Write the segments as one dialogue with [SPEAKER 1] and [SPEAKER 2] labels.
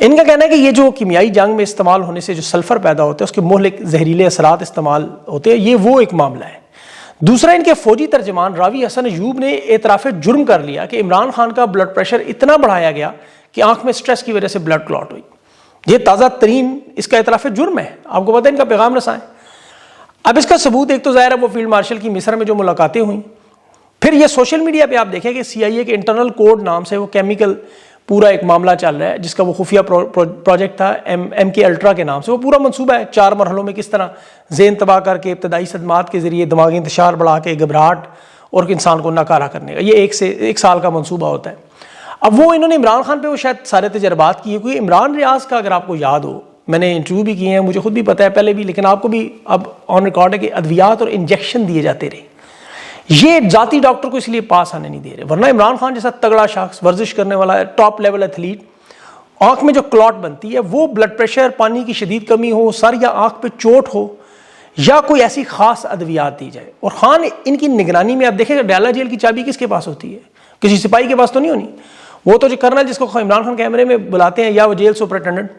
[SPEAKER 1] ان کا کہنا ہے کہ یہ جو کیمیائی جنگ میں استعمال ہونے سے جو سلفر پیدا ہوتا ہے اس کے مہلک زہریلے اثرات استعمال ہوتے ہیں، یہ وہ ایک معاملہ ہے۔ دوسرا، ان کے فوجی ترجمان راوی حسن ایوب نے اعتراف جرم کر لیا کہ عمران خان کا بلڈ پریشر اتنا بڑھایا گیا کہ آنکھ میں سٹریس کی وجہ سے بلڈ کلاٹ ہوئی۔ یہ تازہ ترین اس کا اعتراف جرم ہے، آپ کو پتہ ہے، ان کا پیغام رسائیں۔ اب اس کا ثبوت ایک تو ظاہر ہے وہ فیلڈ مارشل کی مصر میں جو ملاقاتیں ہوئیں، پھر یہ سوشل میڈیا پہ آپ دیکھیں کہ CIA کے انٹرنل کوڈ نام سے وہ کیمیکل پورا ایک معاملہ چل رہا ہے جس کا وہ خفیہ پروجیکٹ تھا MK الٹرا کے نام سے، وہ پورا منصوبہ ہے 4 مرحلوں میں کس طرح ذہن تباہ کر کے ابتدائی صدمات کے ذریعے دماغی انتشار بڑھا کے گھبراہٹ اور انسان کو ناکارہ کرنے کا، یہ 1 سال کا منصوبہ ہوتا ہے۔ اب وہ انہوں نے عمران خان پہ وہ شاید سارے تجربات کیے، کیونکہ عمران ریاض کا اگر آپ کو یاد ہو، میں نے انٹرویو بھی کیے ہیں، مجھے خود بھی پتہ ہے پہلے بھی، لیکن آپ کو بھی اب آن ریکارڈ ہے کہ ادویات اور انجیکشن دیے جاتے رہے، یہ ذاتی ڈاکٹر کو اس لیے پاس آنے نہیں دے رہے، ورنہ عمران خان جیسا تگڑا شخص، ورزش کرنے والا ٹاپ لیول ایتھلیٹ، آنکھ میں جو کلاٹ بنتی ہے وہ بلڈ پریشر، پانی کی شدید کمی ہو، سر یا آنکھ پہ چوٹ ہو، یا کوئی ایسی خاص ادویات دی جائے۔ اور خان ان کی نگرانی میں آپ دیکھیں کہ ڈالا جیل کی چابی کس کے پاس ہوتی ہے؟ کسی سپاہی کے پاس تو نہیں ہونی، وہ تو جو کرنل جس کو عمران خان کیمرے میں بلاتے ہیں یا وہ جیل سپرنٹینڈنٹ،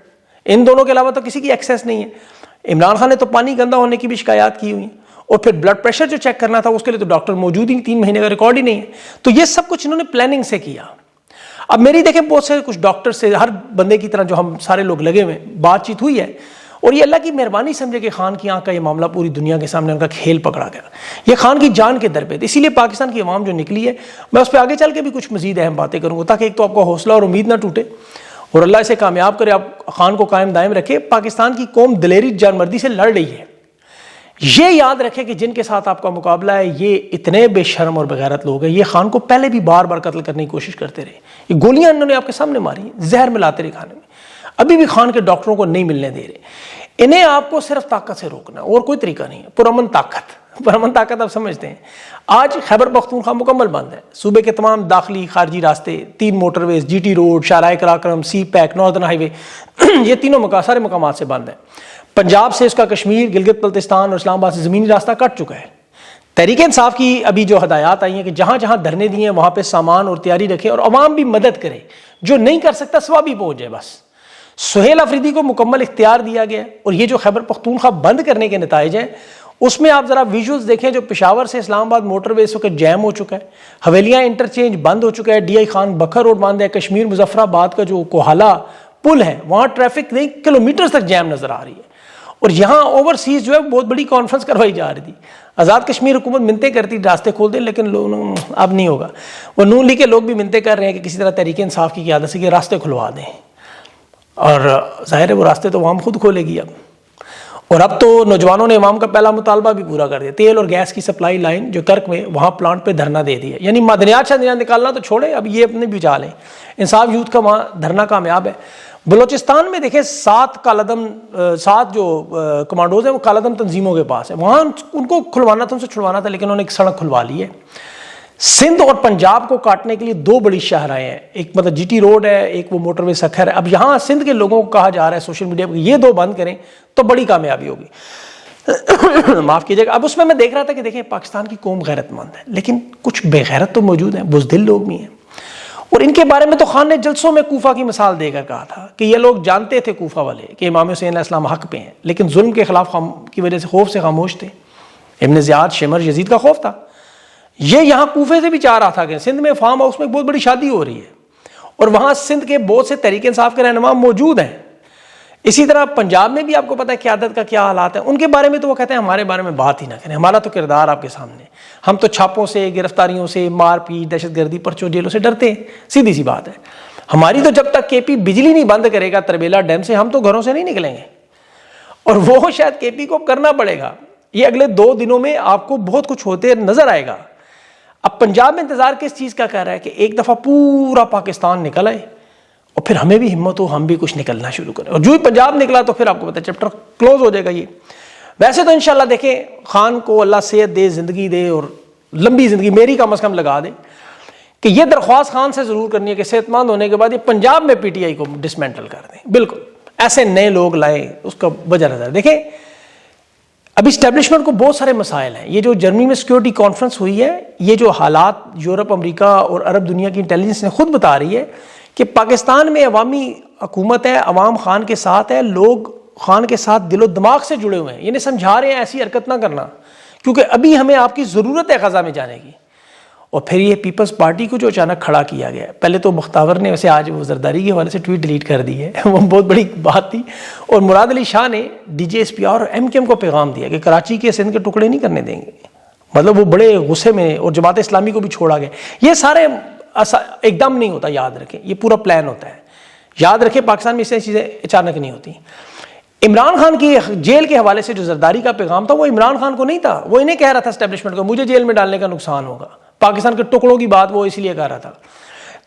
[SPEAKER 1] ان دونوں کے علاوہ تو کسی کی ایکسیس نہیں ہے۔ عمران خان نے تو پانی گندا ہونے کی بھی شکایات کی ہوئی، اور پھر بلڈ پریشر جو چیک کرنا تھا اس کے لیے تو ڈاکٹر موجود ہی 3 مہینے کا ریکارڈ ہی نہیں ہے۔ تو یہ سب کچھ انہوں نے پلاننگ سے کیا۔ اب میری دیکھیں بہت سے کچھ ڈاکٹر سے، ہر بندے کی طرح جو ہم سارے لوگ لگے ہوئے بات چیت ہوئی ہے، اور یہ اللہ کی مہربانی سمجھے کہ خان کی آنکھ کا یہ معاملہ پوری دنیا کے سامنے ان کا کھیل پکڑا گیا، یہ خان کی جان کے در پہ تھی۔ اسی لیے پاکستان کی عوام جو نکلی ہے، میں اس پہ آگے چل کے بھی کچھ مزید اہم باتیں کروں گا تاکہ ایک تو آپ کا حوصلہ اور امید نہ ٹوٹے، اور اللہ اسے کامیاب کرے، آپ خان کو قائم دائم رکھے۔ پاکستان کی قوم دلیری جان مردی سے لڑ رہی ہے، یہ یاد رکھے کہ جن کے ساتھ آپ کا مقابلہ ہے یہ اتنے بے شرم اور بغیرت لوگ ہیں، یہ خان کو پہلے بھی بار بار قتل کرنے کی کوشش کرتے رہے، یہ گولیاں انہوں نے آپ کے سامنے ماری، زہر ملاتے رہے کھانے میں، ابھی بھی خان کے ڈاکٹروں کو نہیں ملنے دے رہے۔ انہیں آپ کو صرف طاقت سے روکنا، اور کوئی طریقہ نہیں ہے، پرامن طاقت آپ سمجھتے ہیں۔ آج خیبر پختونخوا مکمل بند ہے، صوبے کے تمام داخلی خارجی راستے، 3 موٹر ویز، GT روڈ، شاہراہ قراقرم، سی پیک، ناردرن ہائی وے، یہ تینوں سارے مقامات سے بند ہیں۔ پنجاب سے اس کا کشمیر، گلگت بلتستان اور اسلام آباد سے زمینی راستہ کٹ چکا ہے۔ تحریک انصاف کی ابھی جو ہدایات آئی ہیں کہ جہاں جہاں دھرنے دیے ہیں وہاں پہ سامان اور تیاری رکھے، اور عوام بھی مدد کرے، جو نہیں کر سکتا ثوابی پہنچ جائے بس۔ سہیل افریدی کو مکمل اختیار دیا گیا، اور یہ جو خیبر پختونخوا بند کرنے کے نتائج ہیں اس میں آپ ذرا ویژولز دیکھیں، جو پشاور سے اسلام آباد موٹر وے اس وقت جیم ہو چکا ہے، حویلیاں انٹرچینج بند ہو چکا ہے، DI خان بکھر روڈ بند ہے، کشمیر مظفر آباد کا جو کوہالہ پل ہے وہاں ٹریفک نہیں کلومیٹر تک جیم نظر آ رہی ہے، اور یہاں اوورسیز جو ہے بہت بڑی کانفرنس کروائی جا رہی تھی، آزاد کشمیر حکومت منتیں کرتی راستے کھول دیں، لیکن لوگ اب نہیں ہوگا، وہ نون لیگ کے لوگ بھی منتیں کر رہے ہیں کہ کسی طرح تحریک انصاف کی قیادت سے کہ راستے کھلوا دیں، اور ظاہر ہے وہ راستے تو عوام خود کھولے گی اب۔ اور اب تو نوجوانوں نے عوام کا پہلا مطالبہ بھی پورا کر دیا، تیل اور گیس کی سپلائی لائن جو کرک میں وہاں پلانٹ پہ دھرنا دے دیا، یعنی معدنیات نکالنا تو چھوڑے، اب یہ اپنے بھی چالیں۔ انصاف یوتھ کا وہاں دھرنا کامیاب ہے۔ بلوچستان میں دیکھیں 7 جو کمانڈوز ہیں وہ کالعدم تنظیموں کے پاس ہیں، وہاں ان کو کھلوانا تھا، ان سے چھڑوانا تھا، لیکن انہوں نے ایک سڑک کھلوا لی ہے۔ سندھ اور پنجاب کو کاٹنے کے لیے 2 بڑی شاہراہیں ہیں، ایک مطلب GT روڈ ہے، ایک وہ موٹر وے سکھر ہے۔ اب یہاں سندھ کے لوگوں کو کہا جا رہا ہے سوشل میڈیا پہ یہ 2 بند کریں تو بڑی کامیابی ہوگی، معاف کیجیے گا۔ اب اس میں دیکھ رہا تھا کہ دیکھیں پاکستان کی قوم غیرت مند ہے، لیکن کچھ بے غیرت تو موجود ہیں، بزدل لوگ بھی ہیں، اور ان کے بارے میں تو خان نے جلسوں میں کوفہ کی مثال دے کر کہا تھا کہ یہ لوگ جانتے تھے کوفہ والے کہ امام حسین علیہ السلام حق پہ ہیں، لیکن ظلم کے خلاف کی وجہ سے خوف سے خاموش تھے۔ ابن زیاد، شمر، یزید کا خوف تھا۔ یہ یہاں کوفے سے بھی چاہ رہا تھا کہ سندھ میں فارم ہاؤس میں بہت بڑی شادی ہو رہی ہے، اور وہاں سندھ کے بہت سے تحریک انصاف کے رہنما موجود ہیں۔ اسی طرح پنجاب میں بھی آپ کو پتہ ہے قیادت کا کیا حالات ہیں، ان کے بارے میں تو وہ کہتے ہیں ہمارے بارے میں بات ہی نہ کریں، ہمارا تو کردار آپ کے سامنے، ہم تو چھاپوں سے، گرفتاریوں سے، مار پیٹ، دہشت گردی، پرچوں، جیلوں سے ڈرتے ہیں، سیدھی سی بات ہے۔ ہماری تو جب تک KP بجلی نہیں بند کرے گا تربیلا ڈیم سے، ہم تو گھروں سے نہیں نکلیں گے، اور وہ شاید KP کو کرنا پڑے گا۔ یہ اگلے 2 دنوں میں آپ کو بہت کچھ ہوتے نظر آئے گا۔ اب پنجاب میں انتظار کس چیز کا کر رہا ہے کہ ایک دفعہ پورا پاکستان نکل آئے، اور پھر ہمیں بھی ہمت ہو، ہم بھی کچھ نکلنا شروع کریں، اور جو ہی پنجاب نکلا تو پھر آپ کو پتہ ہے چیپٹر کلوز ہو جائے گا۔ یہ ویسے تو انشاءاللہ دیکھیں خان کو اللہ صحت دے، زندگی دے، اور لمبی زندگی میری کم از کم لگا دے، کہ یہ درخواست خان سے ضرور کرنی ہے کہ صحت مند ہونے کے بعد یہ پنجاب میں PTI کو ڈسمینٹل کر دیں، بالکل ایسے نئے لوگ لائیں، اس کا وجہ نظر دیکھیں۔ اب اسٹیبلشمنٹ کو بہت سارے مسائل ہیں، یہ جو جرمنی میں سیکیورٹی کانفرنس ہوئی ہے، یہ جو حالات یورپ، امریکہ اور عرب دنیا کی انٹیلیجنس نے خود بتا رہی ہے کہ پاکستان میں عوامی حکومت ہے, عوام خان کے ساتھ ہے, لوگ خان کے ساتھ دل و دماغ سے جڑے ہوئے ہیں, یعنی سمجھا رہے ہیں ایسی حرکت نہ کرنا کیونکہ ابھی ہمیں آپ کی ضرورت ہے غزہ میں جانے کی. اور پھر یہ پیپلز پارٹی کو جو اچانک کھڑا کیا گیا ہے, پہلے تو مختار نے ویسے آج وہ زرداری کے حوالے سے ٹویٹ ڈیلیٹ کر دی ہے, وہ بہت بڑی بات تھی, اور مراد علی شاہ نے ڈی جے ایس پی اور ایم کیو ایم کو پیغام دیا کہ کراچی کے سندھ کے ٹکڑے نہیں کرنے دیں گے. مطلب وہ بڑے غصے میں, اور جماعت اسلامی کو بھی چھوڑا گیا. یہ سارے ایک دم نہیں ہوتا, یاد رکھیں, یہ پورا پلان ہوتا ہے, یاد رکھیں. پاکستان میں اس طرح چیزیں اچانک نہیں ہوتی. عمران خان کی جیل کے حوالے سے جو زرداری کا پیغام تھا وہ عمران خان کو نہیں تھا, وہ انہیں کہہ رہا تھا اسٹیبلشمنٹ کو مجھے جیل میں ڈالنے کا نقصان ہوگا, پاکستان کے ٹکڑوں کی بات وہ اس لیے کر رہا تھا.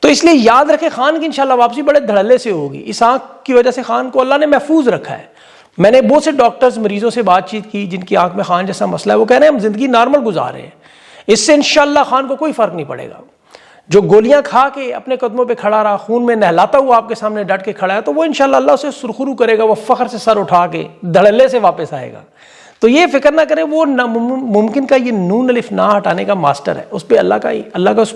[SPEAKER 1] تو اس لیے یاد رکھیں خان کی انشاءاللہ واپسی بڑے دھڑلے سے ہوگی. اس آنکھ کی وجہ سے خان کو اللہ نے محفوظ رکھا ہے. میں نے بہت سے ڈاکٹرز مریضوں سے بات چیت کی جن کی آنکھ میں خان جیسا مسئلہ ہے, وہ کہہ رہے ہیں ہم زندگی نارمل گزار رہے ہیں, اس سے انشاءاللہ خان کو کوئی فرق نہیں پڑے گا. جو گولیاں کھا کے اپنے قدموں پہ کھڑا رہا, خون میں نہلاتا ہوا آپ کے سامنے ڈٹ کے کھڑا ہے, تو وہ انشاءاللہ اللہ اسے سرخرو کرے گا, وہ فخر سے سر اٹھا کے دھڑلے سے واپس آئے گا. تو یہ فکر نہ کریں, وہ ممکن کا یہ نون الف نہ ہٹانے کا ماسٹر ہے, اس پہ اللہ کا اس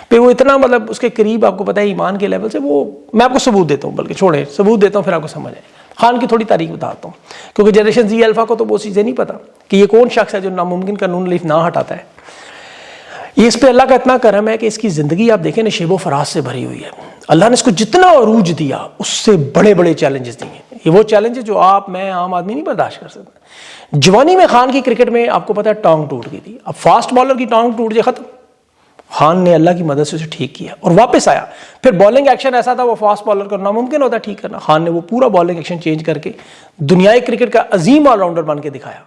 [SPEAKER 1] پہ وہ اتنا مطلب اس کے قریب آپ کو پتہ ہے ایمان کے لیول سے. وہ میں آپ کو ثبوت دیتا ہوں, بلکہ چھوڑیں ثبوت دیتا ہوں پھر آپ کو سمجھ آئے. خان کی تھوڑی تاریخ بتاتا ہوں کیونکہ جنریشن زی الفا کو تو وہ چیزیں نہیں پتا کہ یہ کون شخص ہے جو ناممکن کا نون الف نہ ہٹاتا ہے. یہ اس پہ اللہ کا اتنا کرم ہے کہ اس کی زندگی آپ دیکھیں نشیب و فراز سے بھری ہوئی ہے. اللہ نے اس کو جتنا عروج دیا اس سے بڑے بڑے چیلنجز دیے. یہ وہ چیلنجز جو آپ میں عام آدمی نہیں برداشت کر سکتا. جوانی میں خان کی کرکٹ میں آپ کو پتا ہے ٹانگ ٹوٹ گئی تھی. اب فاسٹ بالر کی ٹانگ ٹوٹ جائے ختم. خان نے اللہ کی مدد سے اسے ٹھیک کیا اور واپس آیا. پھر بالنگ ایکشن ایسا تھا وہ فاسٹ بالر کو ناممکن ہوتا ٹھیک کرنا, خان نے وہ پورا بالنگ ایکشن چینج کر کے دنیائی کرکٹ کا عظیم آل راؤنڈر بن کے دکھایا.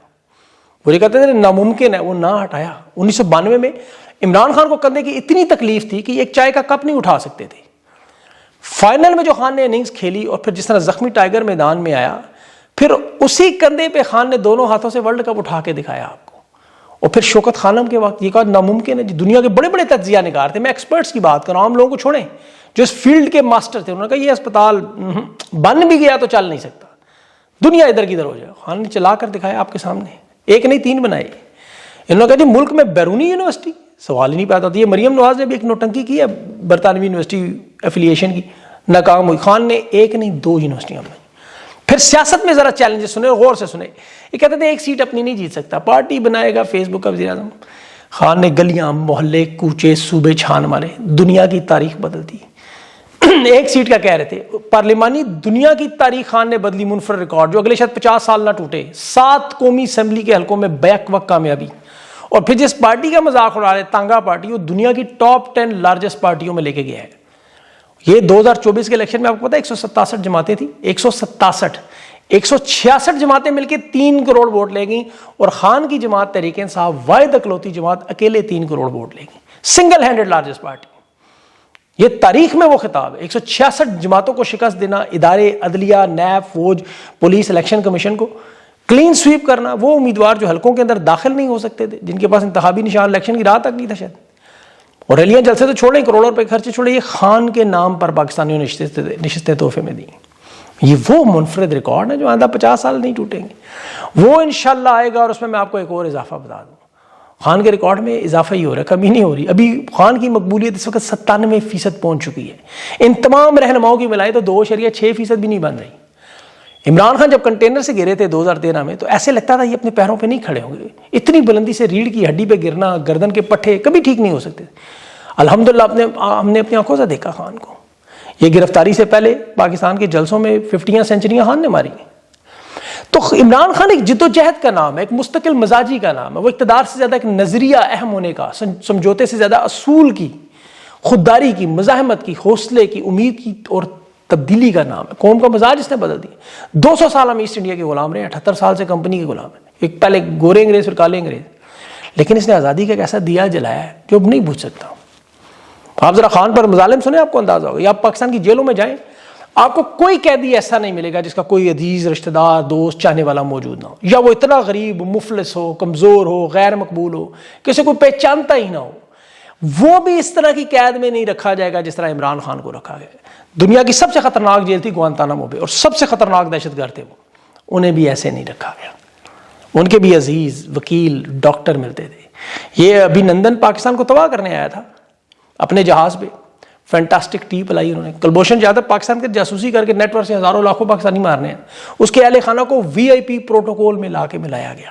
[SPEAKER 1] وہ یہ کہتے تھے ناممکن ہے, وہ نہ ہٹایا. 1992 میں عمران خان کو کندھے کی اتنی تکلیف تھی کہ ایک چائے کا کپ نہیں اٹھا سکتے تھے. فائنل میں جو خان نے اننگز کھیلی اور پھر جس طرح زخمی ٹائیگر میدان میں آیا, پھر اسی کندھے پہ خان نے دونوں ہاتھوں سے ورلڈ کپ اٹھا کے دکھایا آپ کو. اور پھر شوکت خانم کے وقت یہ کہا ناممکن ہے. دنیا کے بڑے بڑے تجزیہ نگار تھے, میں ایکسپرٹس کی بات کر رہا ہوں, عام لوگوں کو چھوڑیں, جو اس فیلڈ کے ماسٹر تھے, انہوں نے کہا یہ اسپتال بن بھی گیا تو چل نہیں سکتا, دنیا ادھر کی ادھر ہو جائے. خان نے چلا کر دکھایا آپ کے سامنے, ایک نہیں 3 بنائے. انہوں نے کہا جی ملک میں بیرونی یونیورسٹی سوال ہی نہیں پیدا ہوتی ہے. مریم نواز نے بھی ایک نوٹنکی کی ہے برطانوی یونیورسٹی ایفیلیشن کی, ناکام ہوئی. خان نے ایک نہیں 2 یونیورسٹیاں بنائی. پھر سیاست میں ذرا چیلنجز سنے, غور سے سنے. یہ کہتے تھے ایک سیٹ اپنی نہیں جیت سکتا, پارٹی بنائے گا فیس بک کا وزیر اعظم. خان نے گلیاں محلے کوچے صوبے چھان مارے, دنیا کی تاریخ بدل دی. ایک سیٹ کا کہہ رہے تھے, پارلیمانی دنیا کی تاریخ خان نے بدلی, منفرد ریکارڈ جو اگلے شاید 50 سال نہ ٹوٹے. 7 قومی اسمبلی کے حلقوں میں بیک وقت کامیابی. اور پھر جس پارٹی کا مذاق اڑا رہے تانگا پارٹی, وہ دنیا کی ٹاپ 10 لارجسٹ پارٹیوں میں لے کے گیا ہے. یہ 2024 کے الیکشن میں آپ کو پتا ہے 167 جماعتیں تھیں, 166 جماعتیں مل کے 3 کروڑ ووٹ لے گئیں, اور خان کی جماعت تحریک انصاف واحد اکلوتی جماعت اکیلے 3 کروڑ ووٹ لے گئی, سنگل ہینڈڈ لارجسٹ پارٹی. یہ تاریخ میں وہ خطاب ہے. 166 جماعتوں کو شکست دینا, ادارے عدلیہ, نیب, فوج, پولیس, الیکشن کمیشن کو کلین سویپ کرنا. وہ امیدوار جو حلقوں کے اندر داخل نہیں ہو سکتے تھے, جن کے پاس انتخابی نشان الیکشن کی رات تک نہیں تھا شاید, اور ریلیاں جلسے تو چھوڑیں, کروڑوں روپے خرچے چھوڑیں, یہ خان کے نام پر پاکستانیوں نے نشستیں تحفے میں دیں. یہ وہ منفرد ریکارڈ ہے جو آئندہ 50 سال نہیں ٹوٹیں گے. وہ انشاءاللہ آئے گا, اور اس میں آپ کو ایک اور اضافہ بتا دوں, خان کے ریکارڈ میں اضافہ ہی ہو رہا ہے, کمی نہیں ہو رہی. ابھی خان کی مقبولیت اس وقت 97% پہنچ چکی ہے. ان تمام رہنماؤں کی ملائے تو 2.6% بھی نہیں بن رہی. عمران خان جب کنٹینر سے گرے تھے 2013 میں, تو ایسے لگتا تھا یہ اپنے پیروں پہ نہیں کھڑے ہوں گے. اتنی بلندی سے ریڑھ کی ہڈی پہ گرنا, گردن کے پٹھے کبھی ٹھیک نہیں ہو سکتے. الحمدللہ ہم نے اپنی آنکھوں سے دیکھا خان کو. یہ گرفتاری سے پہلے پاکستان کے جلسوں میں 50 سینچریاں خان نے ماری. تو عمران خان ایک جد و جہد کا نام ہے, ایک مستقل مزاجی کا نام ہے. وہ اقتدار سے زیادہ ایک نظریہ اہم ہونے کا, سمجھوتے سے زیادہ اصول کی, خودداری کی, مزاحمت کی, حوصلے کی, امید کی اور تبدیلی کا نام ہے. قوم کا مزاج اس نے بدل دیا. 200 سال ہم ایسٹ انڈیا کے غلام رہے, 78 سال سے کمپنی کے غلام ہیں. ایک پہلے گورے انگریز پھر کالے انگریز, لیکن اس نے آزادی کا ایک ایسا دیا جلایا ہے جو اب نہیں بجھ سکتا. آپ ذرا خان پر مظالم سنیں, آپ کو اندازہ ہوگا. یا آپ پاکستان کی جیلوں میں جائیں, آپ کو کوئی قیدی ایسا نہیں ملے گا جس کا کوئی عزیز, رشتہ دار, دوست, چاہنے والا موجود نہ ہو, یا وہ اتنا غریب, مفلس ہو, کمزور ہو, غیر مقبول ہو, کسی کو پہچانتا ہی نہ ہو. وہ بھی اس طرح کی قید میں نہیں رکھا جائے گا جس طرح عمران خان کو رکھا گیا. دنیا کی سب سے خطرناک جیل تھی گوانتانامو بے, اور سب سے خطرناک دہشت گرد تھے وہ, انہیں بھی ایسے نہیں رکھا گیا. ان کے بھی عزیز, وکیل, ڈاکٹر ملتے تھے. یہ ابھی نندن پاکستان کو تباہ کرنے آیا تھا اپنے جہاز پہ, فینٹاسٹک ٹی پلائی انہوں نے. کلبھوشن جادو پاکستان کے جاسوسی کر کے نیٹ ورک سے ہزاروں لاکھوں پاکستانی مارنے ہیں, اس کے اہل خانہ کو VIP پروٹوکول میں لا کے ملایا گیا.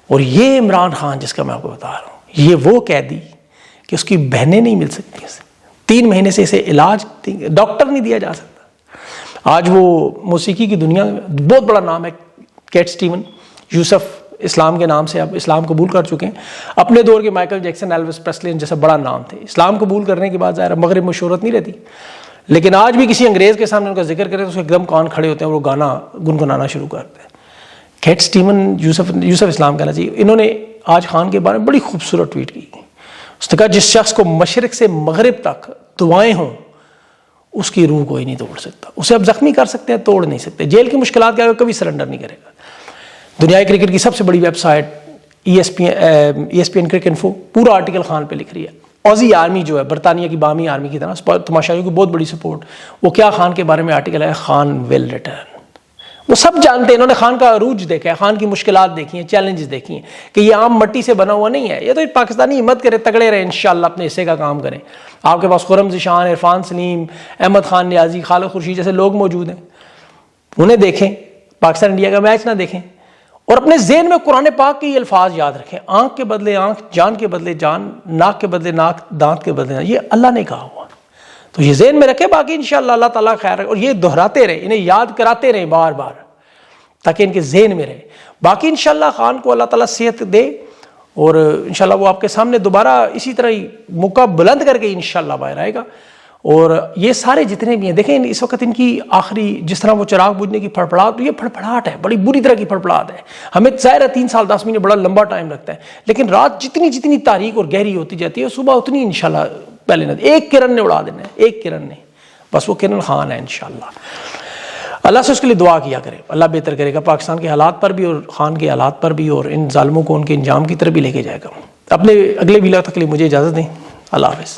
[SPEAKER 1] اور یہ عمران خان جس کا میں آپ کو بتا رہا ہوں, یہ وہ قیدی کہ اس کی بہنیں نہیں مل سکتی اسے, 3 مہینے سے اسے علاج ڈاکٹر نہیں دیا جا سکتا. آج وہ موسیقی کی دنیا میں بہت بڑا نام ہے, کیٹ سٹیون, یوسف اسلام کے نام سے اب اسلام قبول کر چکے ہیں. اپنے دور کے مائیکل جیکسن, ایلوس پریسلی جیسا بڑا نام تھے. اسلام قبول کرنے کے بعد ظاہر مغرب میں شہرت نہیں رہتی, لیکن آج بھی کسی انگریز کے سامنے ان کا ذکر کرے تو اس کے ایک دم کان کھڑے ہوتے ہیں, وہ گانا گنگنانا شروع کرتے ہیں. کیٹ سٹیون یوسف اسلام کہنا چاہیے. انہوں نے آج خان کے بارے میں بڑی خوبصورت ٹویٹ کی. اس نے کہا جس شخص کو مشرق سے مغرب تک دعائیں ہوں اس کی روح کوئی نہیں توڑ سکتا. اسے اب زخمی کر سکتے ہیں, توڑ نہیں سکتے. جیل کی مشکلات کیا, کبھی سرنڈر نہیں کرے گا. دنیا کرکٹ کی سب سے بڑی website ESPN cricket info پورا آرٹیکل خان پہ لکھ رہی ہے. اوزی آرمی جو ہے برطانیہ کی بامی آرمی کی طرح, تماشائیوں کی بہت بڑی سپورٹ. وہ کیا خان کے بارے میں آرٹیکل ہے, خان ول ریٹرن. وہ سب جانتے ہیں, انہوں نے خان کا عروج دیکھا ہے, خان کی مشکلات دیکھی ہیں, چیلنجز دیکھی ہیں کہ یہ عام مٹی سے بنا ہوا نہیں ہے. یہ تو پاکستانی ہمت کرے, تگڑے رہے, انشاءاللہ اپنے حصے کا کام کریں. آپ کے پاس خرم ذیشان, عرفان سلیم, احمد خان نیازی, خالد خورشید جیسے لوگ موجود ہیں. انہیں دیکھیں, پاکستان انڈیا کا میچ نہ دیکھیں, اور اپنے ذہن میں قرآن پاک کے یہ الفاظ یاد رکھیں, آنکھ کے بدلے آنکھ, جان کے بدلے جان, ناک کے بدلے ناک, دانت کے بدلے دانت. یہ اللہ نے کہا ہوا, تو یہ ذہن میں رکھے. باقی انشاءاللہ اللہ تعالیٰ خیر. اور یہ دہراتے رہیں, انہیں یاد کراتے رہیں بار بار, تاکہ ان کے ذہن میں رہے. باقی انشاءاللہ خان کو اللہ تعالیٰ صحت دے, اور انشاءاللہ وہ آپ کے سامنے دوبارہ اسی طرح ہی موقع بلند کر کے انشاءاللہ باہر آئے گا. اور یہ سارے جتنے بھی ہیں, دیکھیں اس وقت ان کی آخری جس طرح وہ چراغ بجھنے کی پھڑپڑاہٹ, یہ پھڑپڑاہٹ ہے, بڑی بری طرح کی پھڑپڑاہٹ ہے. ہمیں ظاہر ہے 3 سال 10 مہینے بڑا لمبا ٹائم لگتا ہے, لیکن رات جتنی تاریک اور گہری ہوتی جاتی ہے, صبح اتنی انشاءاللہ پہلے نہ, ایک کرن نے اڑا دینا ہے, ایک کرن نے, بس وہ کرن خان ہے انشاءاللہ. اللہ سے اس کے لیے دعا کیا کرے, اللہ بہتر کرے گا پاکستان کے حالات پر بھی اور خان کے حالات پر بھی, اور ان ظالموں کو ان کے انجام کی طرف بھی لے کے جائے گا. اپنے اگلے ویلاگ تک کے لیے مجھے اجازت دیں. اللہ حافظ.